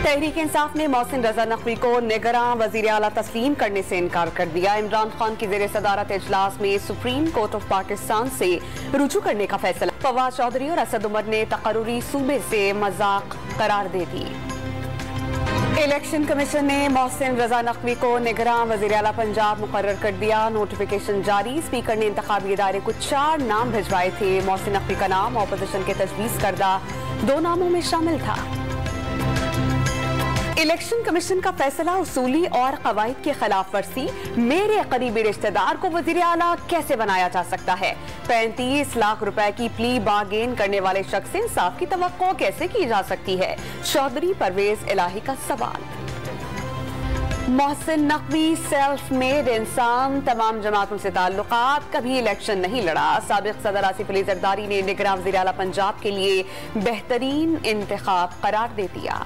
तहरीक इंसाफ ने मोहसिन रजा नकवी को निगरां वजीर आला तस्लीम करने से इनकार कर दिया। इमरान खान की जेर सदारत इजलास में सुप्रीम कोर्ट ऑफ पाकिस्तान से रुजू करने का फैसला। फवाद चौधरी और असद उमर ने तकर्रुरी सूबे से मजाक करार दे दी। इलेक्शन कमीशन ने मोहसिन रजा नकवी को निगरां वजीर आला पंजाब मुकर्रर कर दिया। नोटिफिकेशन जारी। स्पीकर ने इंतखाबी इदारे को 4 नाम भिजवाए थे। मोहसिन नकवी का नाम ऑपोजिशन के तजवीज़ करदा 2 नामों में शामिल था। इलेक्शन कमीशन का फैसला उसूली और कवायद की खिलाफ वर्जी। मेरे करीबी रिश्तेदार को वजीर आला कैसे बनाया जा सकता है? 35 लाख रुपए की प्ली बार्गेन करने वाले शख्स से इंसाफ की तवक्को कैसे की जा सकती है? चौधरी परवेज इलाही का सवाल। मोहसिन नकवी सेल्फ मेड इंसान, तमाम जमातों से ताल्लुकात, कभी इलेक्शन नहीं लड़ा। साबिक सदर आसिफ अली जरदारी ने निगरां वज़ीर आला पंजाब के लिए बेहतरीन इंतखाब करार दे दिया।